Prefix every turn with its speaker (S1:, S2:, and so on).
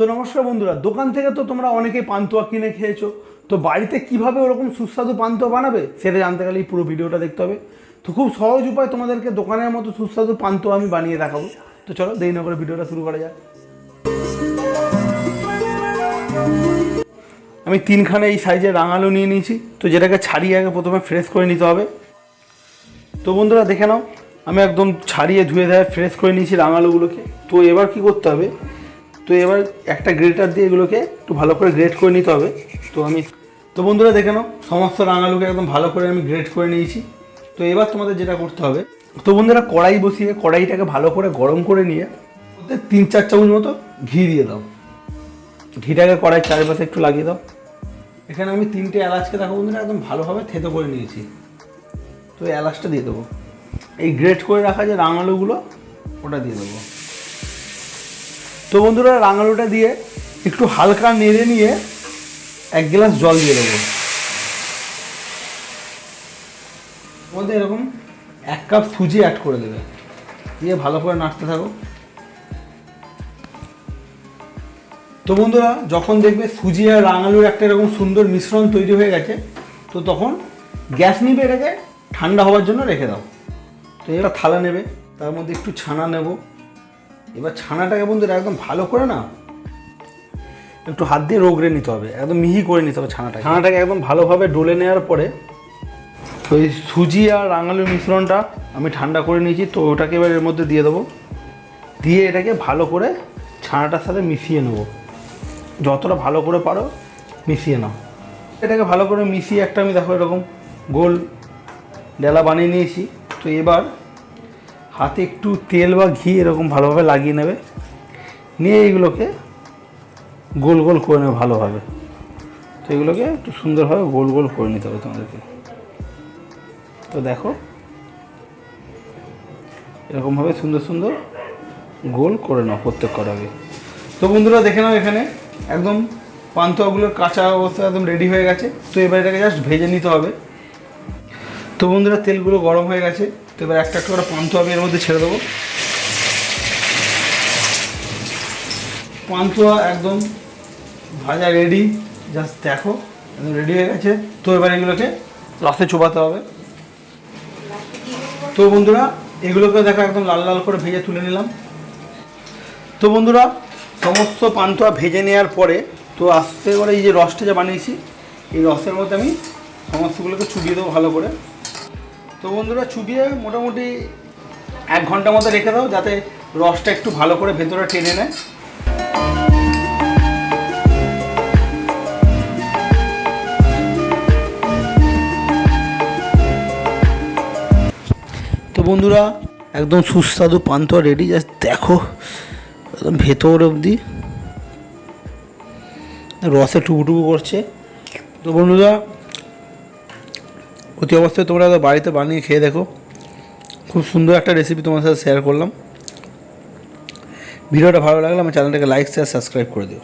S1: তো নমস্কার বন্ধুরা, দোকান থেকে তো তোমরা অনেকেই পান্তুয়া কিনে খেয়েছো। তো বাড়িতে কিভাবে ওরকম সুস্বাদু পান্তুয়া বানাবে সেটা জানতে গেলে এই পুরো ভিডিওটা দেখতে হবে। তো খুব সহজ উপায় তোমাদেরকে দোকানের মতো সুস্বাদু পান্তুয়া আমি বানিয়ে দেখাবো। তো চলো দেরি না করে ভিডিওটা শুরু করা যাক। আমি তিনখানে এই সাইজের রাঙালু নিয়ে নিয়েছি, তো যেটাকে ছাড়িয়ে আগে প্রথমে ফ্রেশ করে নিতে হবে। তো বন্ধুরা দেখে নাও, আমি একদম ছাড়িয়ে ধুয়ে ধুয়ে ফ্রেশ করে নিয়েছি রাঙালুগুলোকে। তো এবার কি করতে হবে, তো এবার একটা গ্রেটার দিয়ে এগুলোকে একটু ভালো করে গ্রেট করে নিতে হবে। তো বন্ধুরা দেখে নাও, সমস্ত রাঙালুকে একদম ভালো করে আমি গ্রেট করে নিয়েছি। তো এবার তোমাদের যেটা করতে হবে, তো বন্ধুরা কড়াই বসিয়ে কড়াইটাকে ভালো করে গরম করে নিয়ে ওতে 3-4 চামচ মতো ঘি দিয়ে দাও। ঘিটাকে কড়াইয়ের চারিপাশে একটু লাগিয়ে দাও। এখানে আমি 3টে এলাচকে দেখো বন্ধুরা একদম ভালোভাবে থেতো করে নিয়েছি। তো এলাচটা দিয়ে দেবো, এই গ্রেট করে রাখা যে রাঙালুগুলো ওটা দিয়ে দেবো। তো বন্ধুরা রাঙালুটা দিয়ে একটু হালকা নেড়ে নিয়ে 1 গ্লাস জল দিয়ে দেবো। মধ্যে এরকম 1 কাপ সুজি অ্যাড করে দেবে, দিয়ে ভালো করে নাড়তে থাকো। তো বন্ধুরা যখন দেখবে সুজি আর রাঙালুর একটা এরকম সুন্দর মিশ্রণ তৈরি হয়ে গেছে, তো তখন গ্যাস নিবে, এটাকে ঠান্ডা হওয়ার জন্য রেখে দাও। তো এবার থালা নেবে, তার মধ্যে একটু ছানা নেব। এবার ছানাটাকে বন্ধুরা একদম ভালো করে না একটু হাত দিয়ে রগড়ে নিতে হবে, একদম মিহি করে নিতে হবে ছানাটাকে একদম ভালোভাবে ডলে নেওয়ার পরে তো এই সুজি আর রাঙালুর মিশ্রণটা আমি ঠান্ডা করে নিয়েছি। তো ওটাকে এবার এর মধ্যে দিয়ে দেবো, দিয়ে এটাকে ভালো করে ছানাটার সাথে মিশিয়ে নেবো। যতটা ভালো করে পারো মিশিয়ে নাও। এটাকে ভালো করে মিশিয়ে একটা আমি দেখো এরকম গোল ডেলা বানিয়ে নিয়েছি। তো এবার হাতে একটু তেল বা ঘি এরকম ভালোভাবে লাগিয়ে নেবে, নিয়ে এইগুলোকে গোল গোল করে নেবে ভালোভাবে। তো এগুলোকে একটু সুন্দরভাবে গোল গোল করে নিতে হবে তোমাদেরকে। তো দেখো এরকমভাবে সুন্দর সুন্দর গোল করে নাও প্রত্যেক কটাকে। তো বন্ধুরা দেখে নাও, এখানে একদম পান্তুয়াগুলোর কাঁচা অবস্থা একদম রেডি হয়ে গেছে। তো এবার এটাকে জাস্ট ভেজে নিতে হবে। তো বন্ধুরা তেলগুলো গরম হয়ে গেছে, তো এবার একটা একটা করে পান্তুয়া আমি এর মধ্যে ছেড়ে দেবো। পান্তুয়া একদম ভাজা রেডি, জাস্ট দেখো একদম রেডি হয়ে গেছে। তো এবার এগুলোকে রসে চোবাতে হবে। তো বন্ধুরা এগুলোকে দেখো একদম লাল লাল করে ভেজে তুলে নিলাম। তো বন্ধুরা সমস্ত পান্তুয়া ভেজে নেওয়ার পরে তো আস্তে করে এই যে রসটা যা বানিয়েছি, এই রসের মধ্যে আমি সমস্তগুলোকে চুবিয়ে দেবো ভালো করে। তো বন্ধুরা চুবিয়ে মোটামুটি 1 ঘন্টার মতো রেখে দাও, যাতে রসটা একটু ভালো করে ভেতরে টেনে নেয়। তো বন্ধুরা একদম সুস্বাদু পান্তুয়া রেডি, জাস্ট দেখো একদম ভেতর অবধি রসে টুকটুকু করছে। তো বন্ধুরা অতি অবস্থায় তোমরা বাড়িতে বানিয়ে খেয়ে দেখো, খুব সুন্দর একটা রেসিপি তোমার সাথে শেয়ার করলাম। ভিডিওটা ভালো লাগলে আমার চ্যানেলটাকে লাইক শেয়ার সাবস্ক্রাইব করে দিও।